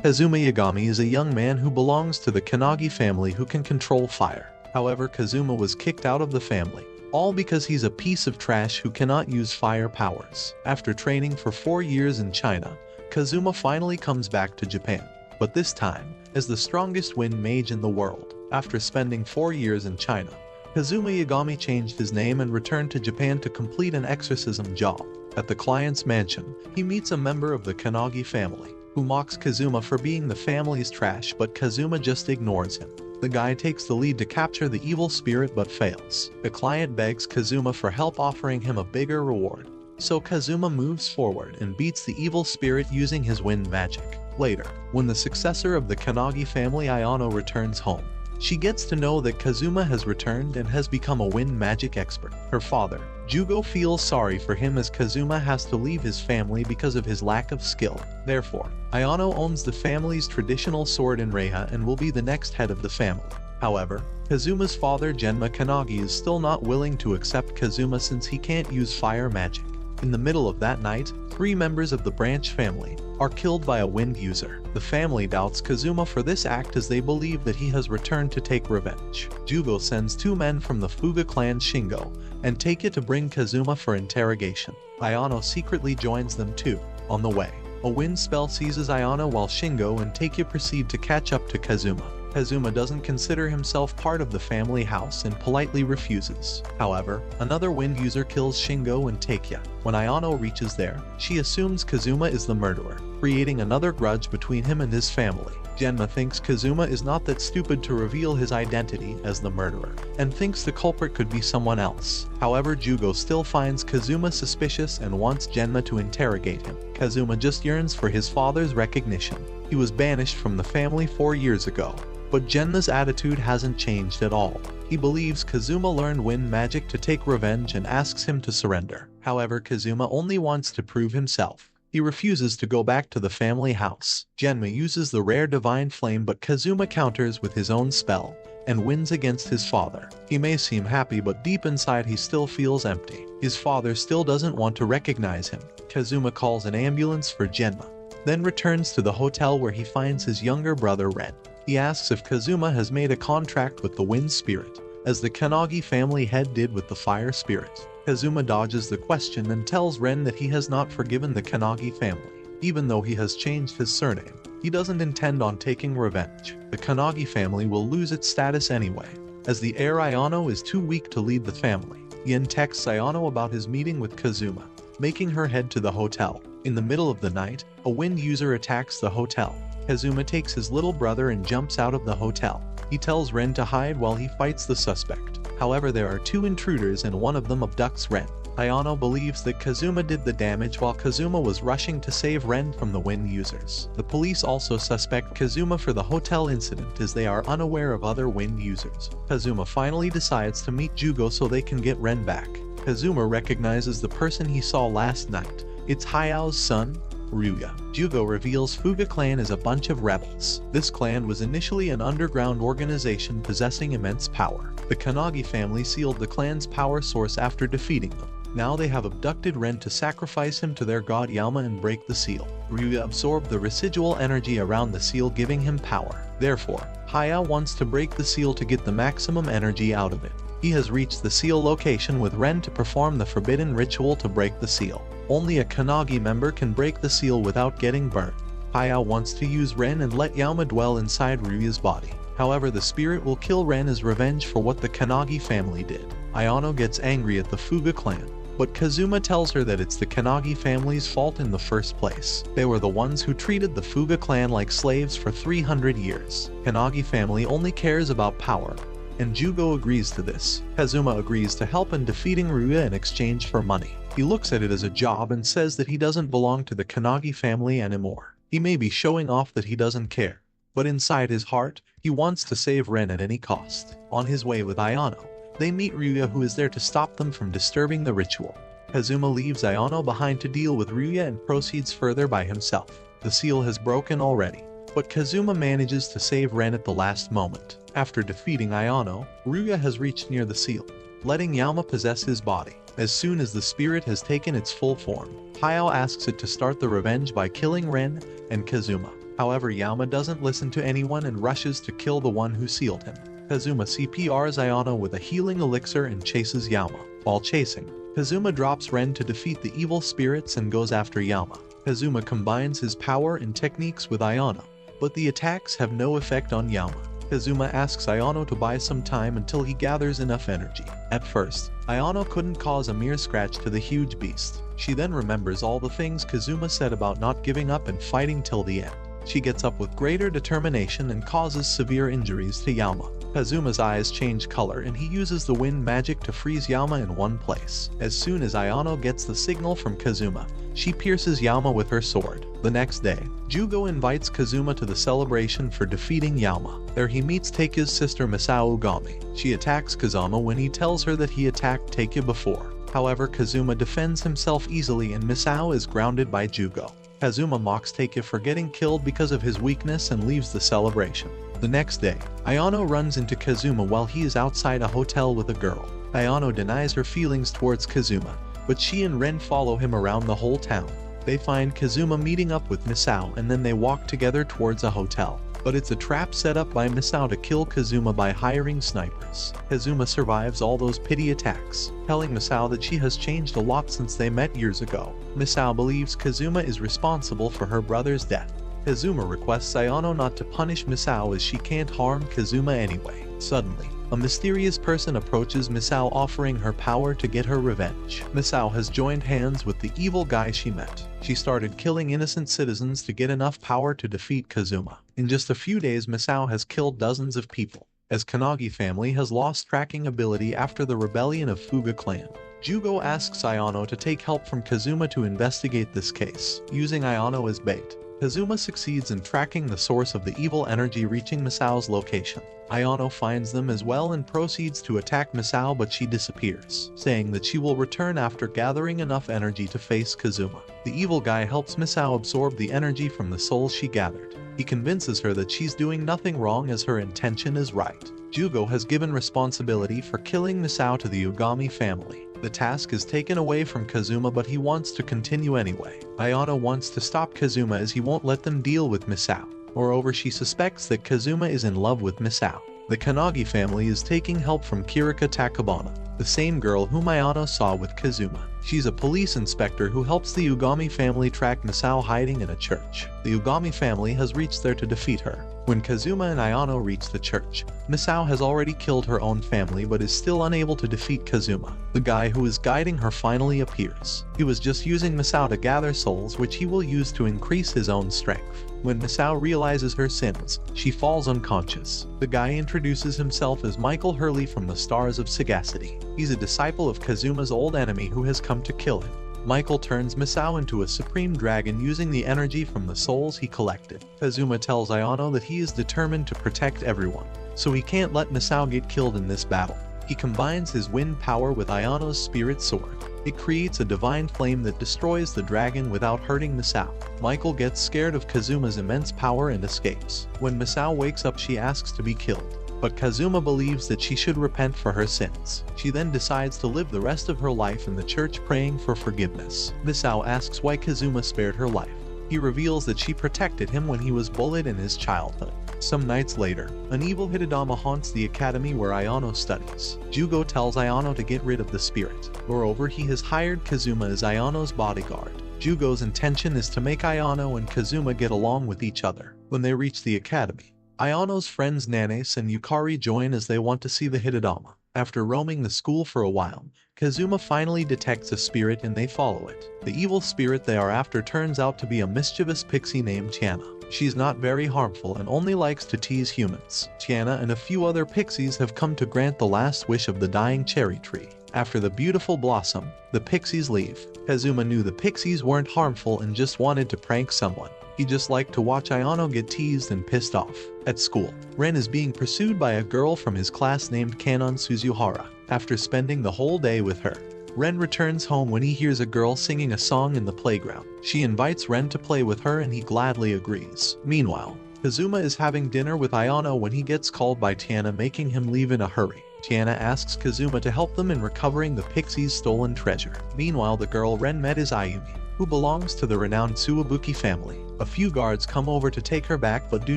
Kazuma Yagami is a young man who belongs to the Kannagi family who can control fire. However, Kazuma was kicked out of the family, all because he's a piece of trash who cannot use fire powers. After training for 4 years in China, Kazuma finally comes back to Japan, but this time, as the strongest wind mage in the world. After spending 4 years in China, Kazuma Yagami changed his name and returned to Japan to complete an exorcism job. At the client's mansion, he meets a member of the Kannagi family, who mocks Kazuma for being the family's trash, but Kazuma just ignores him. The guy takes the lead to capture the evil spirit but fails. The client begs Kazuma for help, offering him a bigger reward. So Kazuma moves forward and beats the evil spirit using his wind magic. Later, when the successor of the Kannagi family Ayano returns home, she gets to know that Kazuma has returned and has become a wind magic expert. Her father, Jugo, feels sorry for him as Kazuma has to leave his family because of his lack of skill. Therefore, Ayano owns the family's traditional sword in Reiha and will be the next head of the family. However, Kazuma's father Genma Kannagi is still not willing to accept Kazuma since he can't use fire magic. In the middle of that night, 3 members of the branch family are killed by a wind user. The family doubts Kazuma for this act as they believe that he has returned to take revenge. Jugo sends 2 men from the Fuga clan Shingo and Taika to bring Kazuma for interrogation. Ayano secretly joins them too. On the way, a wind spell seizes Ayano while Shingo and Taika proceed to catch up to Kazuma. Kazuma doesn't consider himself part of the family house and politely refuses. However, another wind user kills Shingo and Taika. When Ayano reaches there, she assumes Kazuma is the murderer, creating another grudge between him and his family. Genma thinks Kazuma is not that stupid to reveal his identity as the murderer, and thinks the culprit could be someone else. However, Jugo still finds Kazuma suspicious and wants Genma to interrogate him. Kazuma just yearns for his father's recognition. He was banished from the family 4 years ago, but Genma's attitude hasn't changed at all. He believes Kazuma learned wind magic to take revenge and asks him to surrender. However, Kazuma only wants to prove himself. He refuses to go back to the family house. Genma uses the rare divine flame, but Kazuma counters with his own spell and wins against his father. He may seem happy, but deep inside he still feels empty. His father still doesn't want to recognize him. Kazuma calls an ambulance for Genma, then returns to the hotel where he finds his younger brother Ren. He asks if Kazuma has made a contract with the wind spirit, as the Kannagi family head did with the fire spirit. Kazuma dodges the question and tells Ren that he has not forgiven the Kannagi family. Even though he has changed his surname, he doesn't intend on taking revenge. The Kannagi family will lose its status anyway, as the heir Ayano is too weak to lead the family. Yen texts Ayano about his meeting with Kazuma, making her head to the hotel. In the middle of the night, a wind user attacks the hotel. Kazuma takes his little brother and jumps out of the hotel. He tells Ren to hide while he fights the suspect. However, there are 2 intruders and one of them abducts Ren. Ayano believes that Kazuma did the damage while Kazuma was rushing to save Ren from the wind users. The police also suspect Kazuma for the hotel incident as they are unaware of other wind users. Kazuma finally decides to meet Jugo so they can get Ren back. Kazuma recognizes the person he saw last night. It's Hayao's son, Ryuya. Jugo reveals Fuga clan is a bunch of rebels. This clan was initially an underground organization possessing immense power. The Kannagi family sealed the clan's power source after defeating them. Now they have abducted Ren to sacrifice him to their god Yama and break the seal. Ryuya absorbed the residual energy around the seal, giving him power. Therefore, Hayao wants to break the seal to get the maximum energy out of it. He has reached the seal location with Ren to perform the forbidden ritual to break the seal. Only a Kannagi member can break the seal without getting burned. Hayao wants to use Ren and let Yama dwell inside Ryuya's body. However, the spirit will kill Ren as revenge for what the Kannagi family did. Ayano gets angry at the Fuga clan, but Kazuma tells her that it's the Kannagi family's fault in the first place. They were the ones who treated the Fuga clan like slaves for 300 years. Kannagi family only cares about power, and Jugo agrees to this. Kazuma agrees to help in defeating Ryuya in exchange for money. He looks at it as a job and says that he doesn't belong to the Kannagi family anymore. He may be showing off that he doesn't care, but inside his heart, he wants to save Ren at any cost. On his way with Ayano, they meet Ryuya, who is there to stop them from disturbing the ritual. Kazuma leaves Ayano behind to deal with Ryuya and proceeds further by himself. The seal has broken already, but Kazuma manages to save Ren at the last moment. After defeating Ayano, Ryuya has reached near the seal, letting Yama possess his body. As soon as the spirit has taken its full form, Hayao asks it to start the revenge by killing Ren and Kazuma. However, Yama doesn't listen to anyone and rushes to kill the one who sealed him. Kazuma CPRs Ayano with a healing elixir and chases Yama. While chasing, Kazuma drops Ren to defeat the evil spirits and goes after Yama. Kazuma combines his power and techniques with Ayano, but the attacks have no effect on Yama. Kazuma asks Ayano to buy some time until he gathers enough energy. At first, Ayano couldn't cause a mere scratch to the huge beast. She then remembers all the things Kazuma said about not giving up and fighting till the end. She gets up with greater determination and causes severe injuries to Yama. Kazuma's eyes change color and he uses the wind magic to freeze Yama in one place. As soon as Ayano gets the signal from Kazuma, she pierces Yama with her sword. The next day, Jugo invites Kazuma to the celebration for defeating Yama. There he meets Take's sister Misao Ugami. She attacks Kazuma when he tells her that he attacked Take before. However, Kazuma defends himself easily and Misao is grounded by Jugo. Kazuma mocks Take for getting killed because of his weakness and leaves the celebration. The next day, Ayano runs into Kazuma while he is outside a hotel with a girl. Ayano denies her feelings towards Kazuma, but she and Ren follow him around the whole town. They find Kazuma meeting up with Misao and then they walk together towards a hotel. But it's a trap set up by Misao to kill Kazuma by hiring snipers. Kazuma survives all those pity attacks, telling Misao that she has changed a lot since they met years ago. Misao believes Kazuma is responsible for her brother's death. Kazuma requests Ayano not to punish Misao as she can't harm Kazuma anyway. Suddenly, a mysterious person approaches Misao offering her power to get her revenge. Misao has joined hands with the evil guy she met. She started killing innocent citizens to get enough power to defeat Kazuma. In just a few days, Misao has killed dozens of people, as Kannagi family has lost tracking ability after the rebellion of Fuga clan. Jugo asks Ayano to take help from Kazuma to investigate this case, using Ayano as bait. Kazuma succeeds in tracking the source of the evil energy reaching Misao's location. Ayano finds them as well and proceeds to attack Misao, but she disappears, saying that she will return after gathering enough energy to face Kazuma. The evil guy helps Misao absorb the energy from the souls she gathered. He convinces her that she's doing nothing wrong as her intention is right. Jugo has given responsibility for killing Misao to the Yagami family. The task is taken away from Kazuma, but he wants to continue anyway. Ayano wants to stop Kazuma as he won't let them deal with Misao. Moreover, she suspects that Kazuma is in love with Misao. The Kannagi family is taking help from Kirika Takabana, the same girl whom Ayano saw with Kazuma. She's a police inspector who helps the Yagami family track Misao hiding in a church. The Yagami family has reached there to defeat her. When Kazuma and Ayano reach the church, Misao has already killed her own family but is still unable to defeat Kazuma. The guy who is guiding her finally appears. He was just using Misao to gather souls, which he will use to increase his own strength. When Misao realizes her sins, she falls unconscious. The guy introduces himself as Michael Hurley from the Stars of Sagacity. He's a disciple of Kazuma's old enemy who has come to kill him. Michael turns Misao into a supreme dragon using the energy from the souls he collected. Kazuma tells Ayano that he is determined to protect everyone, so he can't let Misao get killed in this battle. He combines his wind power with Ayano's spirit sword. It creates a divine flame that destroys the dragon without hurting Misao. Michael gets scared of Kazuma's immense power and escapes. When Misao wakes up, she asks to be killed, but Kazuma believes that she should repent for her sins. She then decides to live the rest of her life in the church praying for forgiveness. Misao asks why Kazuma spared her life. He reveals that she protected him when he was bullied in his childhood. Some nights later, an evil Hidodama haunts the academy where Ayano studies. Jugo tells Ayano to get rid of the spirit. Moreover, he has hired Kazuma as Ayano's bodyguard. Jugo's intention is to make Ayano and Kazuma get along with each other. When they reach the academy, Ayano's friends Nanes and Yukari join as they want to see the Hidodama. After roaming the school for a while, Kazuma finally detects a spirit and they follow it. The evil spirit they are after turns out to be a mischievous pixie named Tiana. She's not very harmful and only likes to tease humans. Tiana and a few other pixies have come to grant the last wish of the dying cherry tree. After the beautiful blossom, the pixies leave. Kazuma knew the pixies weren't harmful and just wanted to prank someone. He just liked to watch Ayano get teased and pissed off. At school, Ren is being pursued by a girl from his class named Kanon Suzuhara. After spending the whole day with her, Ren returns home when he hears a girl singing a song in the playground. She invites Ren to play with her and he gladly agrees. Meanwhile, Kazuma is having dinner with Ayano when he gets called by Tiana, making him leave in a hurry. Tiana asks Kazuma to help them in recovering the pixie's stolen treasure. Meanwhile, the girl Ren met is Ayumi. who belongs to the renowned Tsuwabuki family. A few guards come over to take her back, but due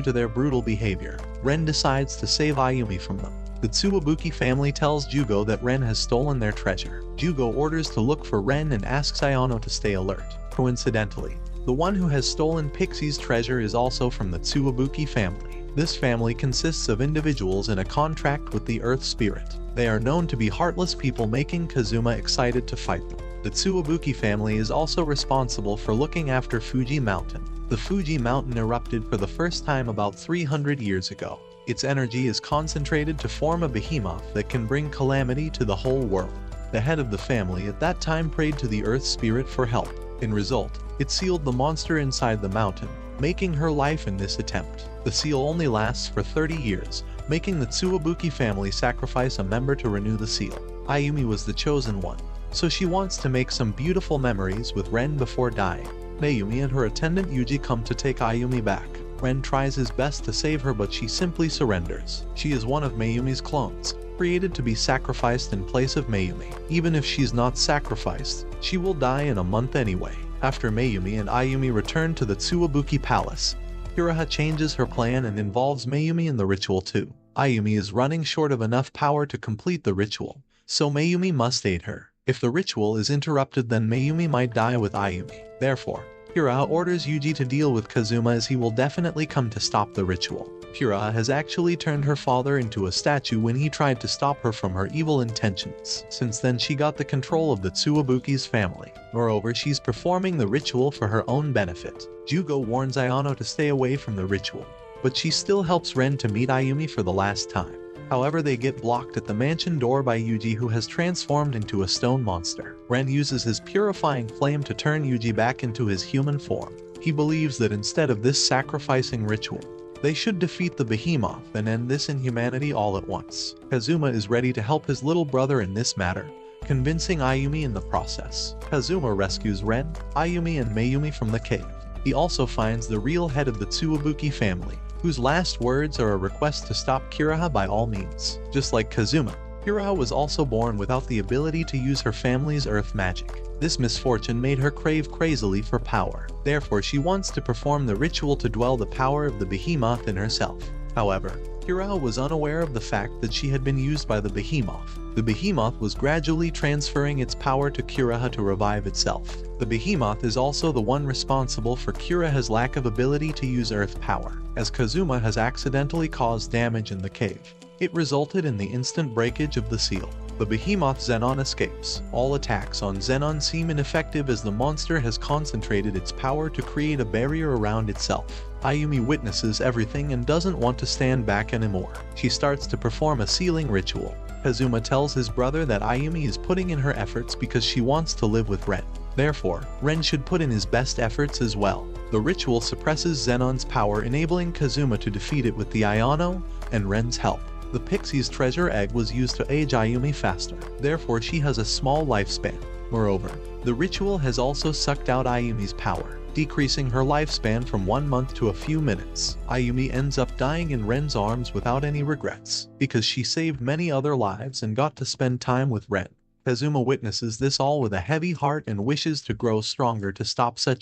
to their brutal behavior, Ren decides to save Ayumi from them. The Tsuwabuki family tells Jugo that Ren has stolen their treasure. Jugo orders to look for Ren and asks Ayano to stay alert. Coincidentally, the one who has stolen Pixie's treasure is also from the Tsuwabuki family. This family consists of individuals in a contract with the Earth Spirit. They are known to be heartless people, making Kazuma excited to fight them. The Tsuwabuki family is also responsible for looking after Fuji Mountain. The Fuji Mountain erupted for the first time about 300 years ago. Its energy is concentrated to form a behemoth that can bring calamity to the whole world. The head of the family at that time prayed to the Earth Spirit for help. In result, it sealed the monster inside the mountain, making her life in this attempt. The seal only lasts for 30 years, making the Tsuwabuki family sacrifice a member to renew the seal. Ayumi was the chosen one, so she wants to make some beautiful memories with Ren before dying. Mayumi and her attendant Yuji come to take Ayumi back. Ren tries his best to save her, but she simply surrenders. She is one of Mayumi's clones, created to be sacrificed in place of Mayumi. Even if she's not sacrificed, she will die in a month anyway. After Mayumi and Ayumi return to the Tsuwabuki palace, Kiraha changes her plan and involves Mayumi in the ritual too. Ayumi is running short of enough power to complete the ritual, so Mayumi must aid her. If the ritual is interrupted, then Mayumi might die with Ayumi. Therefore, Kiraha orders Yuji to deal with Kazuma, as he will definitely come to stop the ritual. Kiraha has actually turned her father into a statue when he tried to stop her from her evil intentions. Since then, she got the control of the Tsuwabuki's family. Moreover, she's performing the ritual for her own benefit. Jugo warns Ayano to stay away from the ritual, but she still helps Ren to meet Ayumi for the last time. However, they get blocked at the mansion door by Yuji, who has transformed into a stone monster. Ren uses his purifying flame to turn Yuji back into his human form. He believes that instead of this sacrificing ritual, they should defeat the behemoth and end this inhumanity all at once. Kazuma is ready to help his little brother in this matter, convincing Ayumi in the process. Kazuma rescues Ren, Ayumi and Mayumi from the cave. He also finds the real head of the Tsuwabuki family, whose last words are a request to stop Kiraha by all means. Just like Kazuma, Kiraha was also born without the ability to use her family's earth magic. This misfortune made her crave crazily for power. Therefore, she wants to perform the ritual to dwell the power of the behemoth in herself. However, Kiraha was unaware of the fact that she had been used by the behemoth. The behemoth was gradually transferring its power to Kiraha to revive itself. The behemoth is also the one responsible for Kiraha's lack of ability to use earth power, as Kazuma has accidentally caused damage in the cave. It resulted in the instant breakage of the seal. The behemoth Zenon escapes. All attacks on Zenon seem ineffective, as the monster has concentrated its power to create a barrier around itself. Ayumi witnesses everything and doesn't want to stand back anymore. She starts to perform a sealing ritual. Kazuma tells his brother that Ayumi is putting in her efforts because she wants to live with Ren. Therefore, Ren should put in his best efforts as well. The ritual suppresses Zenon's power, enabling Kazuma to defeat it with the Ayano and Ren's help. The Pixie's treasure egg was used to age Ayumi faster. Therefore, she has a small lifespan. Moreover, the ritual has also sucked out Ayumi's power, decreasing her lifespan from 1 month to a few minutes. Ayumi ends up dying in Ren's arms without any regrets, because she saved many other lives and got to spend time with Ren. Kazuma witnesses this all with a heavy heart and wishes to grow stronger to stop such